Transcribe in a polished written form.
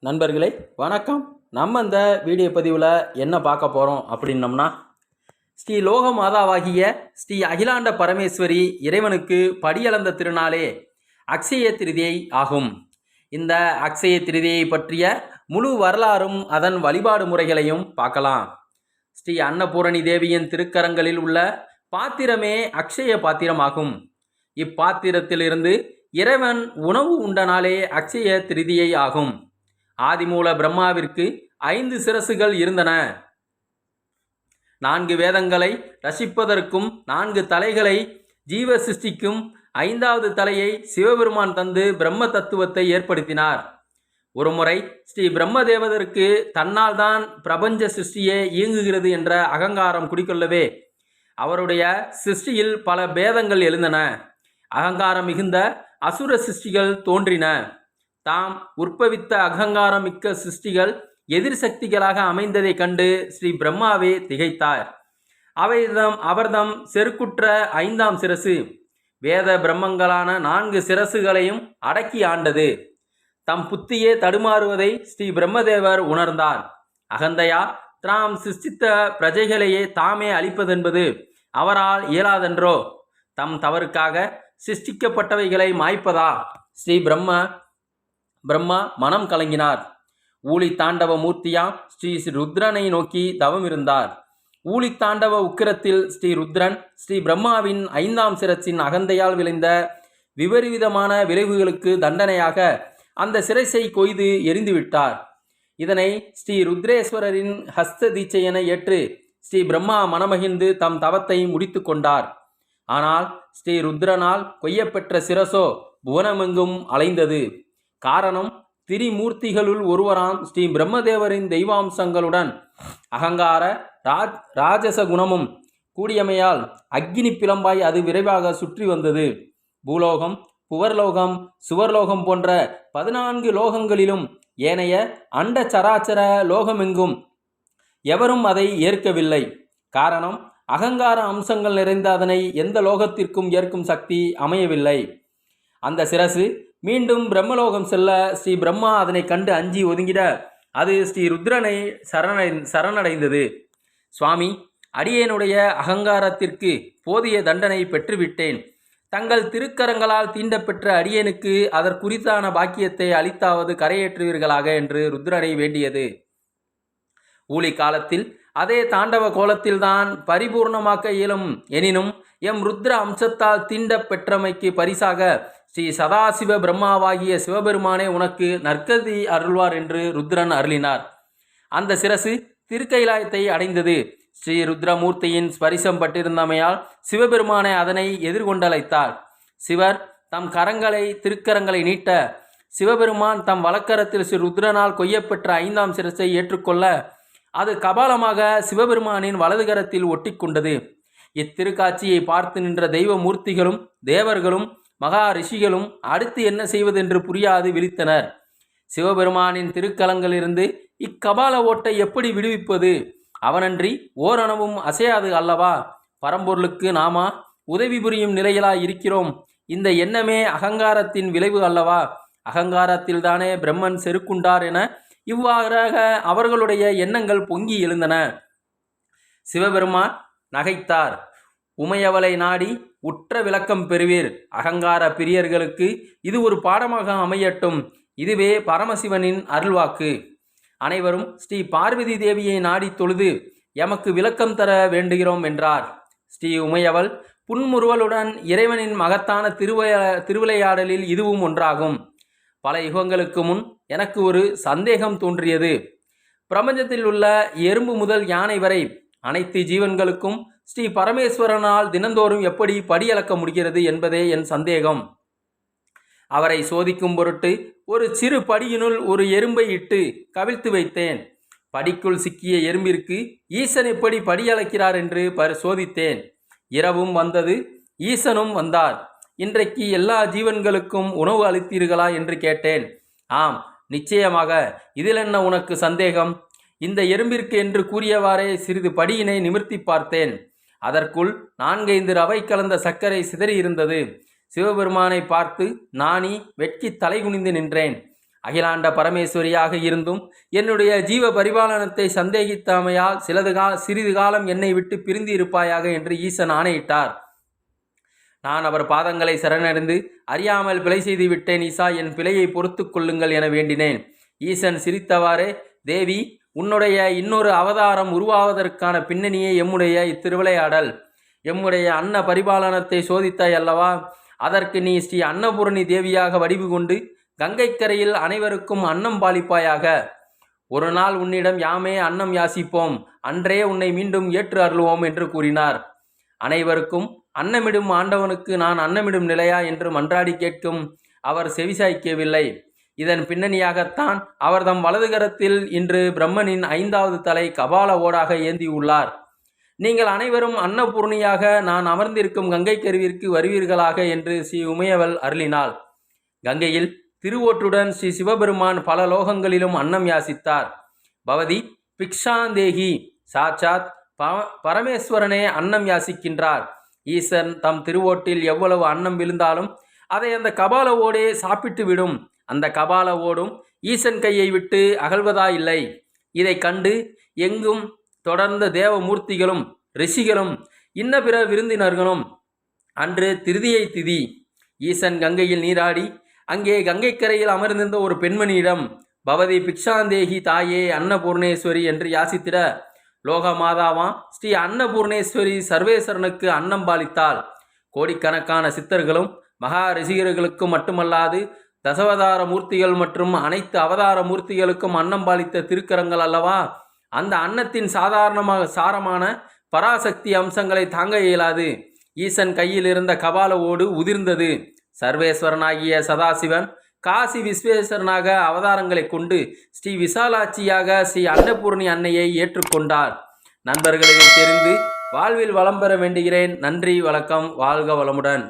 நண்பர்களே வணக்கம். நம்ம இந்த வீடியோ பதிவில் என்ன பார்க்க போகிறோம் அப்படின்னம்னா, ஸ்ரீ லோக மாதாவாகிய ஸ்ரீ அகிலாண்ட பரமேஸ்வரி இறைவனுக்கு படியளந்த திருநாளே அக்ஷய திருதியை ஆகும். இந்த அக்ஷய திருதியை பற்றிய முழு வரலாறும் அதன் வழிபாடு முறைகளையும் பார்க்கலாம். ஸ்ரீ அன்னபூரணி தேவியின் திருக்கரங்களில் உள்ள பாத்திரமே அக்ஷய பாத்திரமாகும். இப்பாத்திரத்திலிருந்து இறைவன் உணவு உண்ட நாளே அக்ஷய திருதியை ஆகும். ஆதிமூல பிரம்மாவிற்கு 5 சிரசுகள் இருந்தன. 4 வேதங்களை ரசிப்பதற்கும் 4 தலைகளை ஜீவ சிருஷ்டிக்கும் 5வது தலையை சிவபெருமான் தந்து பிரம்ம தத்துவத்தை ஏற்படுத்தினார். ஒருமுறை ஸ்ரீ பிரம்மதேவதற்கு தன்னால் தான் பிரபஞ்ச சிருஷ்டியே இயங்குகிறது என்ற அகங்காரம் குடிக்கொள்ளவே அவருடைய சிருஷ்டியில் பல பேதங்கள் எழுந்தன. அகங்காரம் மிகுந்த அசுர சிருஷ்டிகள் தோன்றின. தாம் உற்பவித்த அகங்காரம் மிக்க சிருஷ்டிகள் எதிர் சக்திகளாக அமைந்ததை கண்டு ஸ்ரீ பிரம்மாவே திகைத்தார். அவர்தம் செருக்குற்ற 5ஆம் சிரசு வேத பிரம்மங்களான 4 சிரசுகளையும் அடக்கி ஆண்டது. தம் புத்தியே தடுமாறுவதை ஸ்ரீ பிரம்மதேவர் உணர்ந்தார். அகந்தையா தாம் சிருஷ்டித்த பிரஜைகளையே தாமே அழிப்பதென்பது அவரால் இயலாதென்றோ? தம் தவறுக்காக சிருஷ்டிக்கப்பட்டவைகளை மாய்ப்பதா? ஸ்ரீ பிரம்மா மனம் கலங்கினார். ஊழி தாண்டவ மூர்த்தியாம் ஸ்ரீ ருத்ரனை நோக்கி தவம் இருந்தார். ஊழி தாண்டவ உக்கிரத்தில் ஸ்ரீ ருத்ரன் ஸ்ரீ பிரம்மாவின் 5ஆம் சிரசின் அகந்தையால் விளைந்த விபரீதமான விளைவுகளுக்கு தண்டனையாக அந்த சிரசை கொய்து எரிந்துவிட்டார். இதனை ஸ்ரீ ருத்ரேஸ்வரரின் ஹஸ்த தீட்சையென ஏற்று ஸ்ரீ பிரம்மா மனமகிழ்ந்து தம் தவத்தை முடித்து கொண்டார். ஆனால் ஸ்ரீ ருத்ரனால் கொய்யப்பெற்ற சிரசோ புவனமெங்கும் அலைந்தது. காரணம், திரிமூர்த்திகளுள் ஒருவராம் ஸ்ரீ பிரம்மதேவரின் தெய்வாம்சங்களுடன் அகங்கார ராஜச குணமும் கூடியமையால் அக்கினி பிளம்பாய் அது விரைவாக சுற்றி வந்தது. பூலோகம், புவர்லோகம், சுவர்லோகம் போன்ற 14 லோகங்களிலும் ஏனைய அண்ட சராச்சர லோகமெங்கும் எவரும் அதை ஏற்கவில்லை. காரணம், அகங்கார அம்சங்கள் நிறைந்த அதனை எந்த லோகத்திற்கும் ஏற்கும் சக்தி அமையவில்லை. அந்த சிரசு மீண்டும் பிரம்மலோகம் செல்ல ஸ்ரீ பிரம்மா அதனை கண்டு அஞ்சி ஒதுங்கிட அது ஸ்ரீ ருத்ரனை சரணடைந்தது. சுவாமி, அடியேனுடைய அகங்காரத்திற்கு போதிய தண்டனை பெற்றுவிட்டேன். தங்கள் திருக்கரங்களால் தீண்டப்பெற்ற அடியேனுக்கு அதற்குறித்தான பாக்கியத்தை அளித்தாவது கரையேற்றுவீர்களாக என்று ருத்ரனை வேண்டியது. ஊழி காலத்தில் அதே தாண்டவ கோலத்தில்தான் பரிபூர்ணமாக்க இயலும். எனினும் எம் ருத்ர அம்சத்தால் தீண்ட பெற்றமைக்கு பரிசாக ஸ்ரீ சதாசிவ பிரம்மாவாகிய சிவபெருமானே உனக்கு நற்கதி அருள்வார் என்று ருத்ரன் அருளினார். அந்த சிரசு திருக்கைலாயத்தை அடைந்தது. ஸ்ரீ ருத்ரமூர்த்தியின் ஸ்பரிசம் பட்டிருந்தமையால் சிவபெருமானை அதனை எதிர்கொண்டழைத்தார். சிவர் தம் திருக்கரங்களை நீட்ட சிவபெருமான் தம் வலக்கரத்தில் ஸ்ரீ ருத்ரனால் கொய்யப்பெற்ற 5ஆம் சிரசை ஏற்றுக்கொள்ள அது கபாலமாக சிவபெருமானின் வலது கரத்தில் ஒட்டி கொண்டது. இத்திருக்காட்சியை பார்த்து நின்ற தெய்வ மூர்த்திகளும் தேவர்களும் மகா ரிஷிகளும் அடுத்து என்ன செய்வதென்று புரியாது விழித்தனர். சிவபெருமானின் திருக்கலங்களிலிருந்து இக்கபால ஓட்டை எப்படி விடுவிப்பது? அவனன்றி ஓரணவும் அசையாது அல்லவா? பரம்பொருளுக்கு நாமா உதவி புரியும் நிலையிலாய் இருக்கிறோம். இந்த எண்ணமே அகங்காரத்தின் விளைவு அல்லவா? அகங்காரத்தில்தானே பிரம்மன் செருக்குண்டார் என இவ்வாறாக அவர்களுடைய எண்ணங்கள் பொங்கி எழுந்தன. சிவபெருமான் நகைத்தார். உமையவளை நாடி உற்ற விளக்கம் பெறுவீர். அகங்கார பிரியர்களுக்கு இது ஒரு பாடமாக அமையட்டும். இதுவே பரமசிவனின் அருள்வாக்கு. அனைவரும் ஸ்ரீ பார்வதி தேவியை நாடி தொழுது எமக்கு விளக்கம் தர வேண்டுகிறோம் என்றார். ஸ்ரீ உமையவள் புன்முறுவலுடன் இறைவனின் மகத்தான திருவிளையாடலில் இதுவும் ஒன்றாகும். பல யுகங்களுக்கு முன் எனக்கு ஒரு சந்தேகம் தோன்றியது. பிரபஞ்சத்தில் உள்ள எறும்பு முதல் யானை வரை அனைத்து ஜீவன்களுக்கும் ஸ்ரீ பரமேஸ்வரனால் தினந்தோறும் எப்படி படியளக்க முடிகிறது என்பதே என் சந்தேகம். அவரை சோதிக்கும் பொருட்டு ஒரு சிறு படியினுள் ஒரு எறும்பை இட்டு கவிழ்த்து வைத்தேன். படிக்குள் சிக்கிய எறும்பிற்கு ஈசன் எப்படி படியளக்கிறார் என்று சோதித்தேன். இரவும் வந்தது, ஈசனும் வந்தார். இன்றைக்கு எல்லா ஜீவன்களுக்கும் உணவு அளித்தீர்களா என்று கேட்டேன். ஆம், நிச்சயமாக. இதில் என்ன உனக்கு சந்தேகம்? இந்த எறும்பிற்கு என்று கூறியவாறே சிறிது படியினை நிமிர்த்தி பார்த்தேன். அதற்குள் 4-5 ரவை கலந்த சர்க்கரை சிதறி இருந்தது. சிவபெருமானை பார்த்து நாணி வெட்கி தலை குனிந்து நின்றேன். அகிலாண்ட பரமேஸ்வரியாக இருந்தும் என்னுடைய ஜீவ பரிபாலனத்தை சந்தேகித்தாமையால் சிறிது காலம் என்னை விட்டு பிரிந்து இருப்பாயாக என்று ஈசன் ஆணையிட்டார். நான் அவர் பாதங்களை சரணடைந்து அறியாமல் பிழை செய்து விட்டேன் ஈசா, என் பிழையை பொறுத்து கொள்ளுங்கள் என வேண்டினேன். ஈசன் சிரித்தவாறே, தேவி, உன்னுடைய இன்னொரு அவதாரம் உருவாவதற்கான பின்னணியே எம்முடைய இத்திருவிளையாடல். எம்முடைய அன்ன பரிபாலனத்தை சோதித்தாய் அல்லவா? அதற்கு நீ ஸ்ரீ அன்னபூரணி தேவியாக வடிவு கொண்டு கங்கைக்கரையில் அனைவருக்கும் அன்னம் பாலிப்பாயாக. ஒரு நாள் உன்னிடம் யாமே அன்னம் யாசிப்போம், அன்றே உன்னை மீண்டும் ஏற்று அருள்வோம் என்று கூறினார். அனைவருக்கும் அன்னமிடும் ஆண்டவனுக்கு நான் அன்னமிடும் நிலையா என்று மன்றாடி கேட்கும் அவர் செவிசாய்க்கவில்லை. இதன் பின்னணியாகத்தான் அவர் தம் வலதுகரத்தில் இன்று பிரம்மனின் 5வது தலை கபால ஓடாக ஏந்தியுள்ளார். நீங்கள் அனைவரும் அன்னபூர்ணியாக நான் அமர்ந்திருக்கும் கங்கை கருவிற்கு வருவீர்களாக என்று ஸ்ரீ உமையவள் அருளினாள். கங்கையில் திருவோற்றுடன் ஸ்ரீ சிவபெருமான் பல லோகங்களிலும் அன்னம் யாசித்தார். பவதி பிக்ஷாந்தேகி, சாட்சாத் பரமேஸ்வரனே அன்னம் யாசிக்கின்றார். ஈசன் தம் திருவோட்டில் எவ்வளவு அன்னம் விழுந்தாலும் அதை அந்த கபால ஓடே சாப்பிட்டு விடும். அந்த கபால ஓடும் ஈசன் கையை விட்டு அகழ்வதாயில்லை. இதை கண்டு எங்கும் தொடர்ந்த தேவமூர்த்திகளும் ரிஷிகளும் இன்ன பிற விருந்தினர்களும் அன்று திருதியை திதி ஈசன் கங்கையில் நீராடி அங்கே கங்கைக்கரையில் அமர்ந்திருந்த ஒரு பெண்மணியிடம் பவதி பிக்ஷாந்தேகி தாயே அன்னபூர்ணேஸ்வரி என்று யாசித்திட, லோகமாதாவா ஸ்ரீ அன்னபூர்ணேஸ்வரி சர்வேஸ்வரனுக்கு அன்னம் பாலித்தாள். கோடிக்கணக்கான சித்தர்களும் மகா ரிஷிகர்களுக்கும் மட்டுமல்லாது தசவதார மூர்த்திகள் மற்றும் அனைத்து அவதார மூர்த்திகளுக்கும் அன்னம் பாலித்த திருக்கரங்கள் அல்லவா. அந்த அன்னத்தின் சாரமான பராசக்தி அம்சங்களை தாங்க இயலாது. ஈசன் கையில் இருந்த கபால ஓடு உதிர்ந்தது. சர்வேஸ்வரனாகிய சதாசிவன் காசி விஸ்வேஸ்வரனாக அவதாரங்களை கொண்டு ஸ்ரீ விசாலாட்சியாக ஸ்ரீ அன்னபூர்ணி அன்னையை ஏற்றுக்கொண்டார். நண்பர்களை தெரிந்து வாழ்வில் வளம் பெற வேண்டுகிறேன். நன்றி, வணக்கம், வாழ்க வளமுடன்.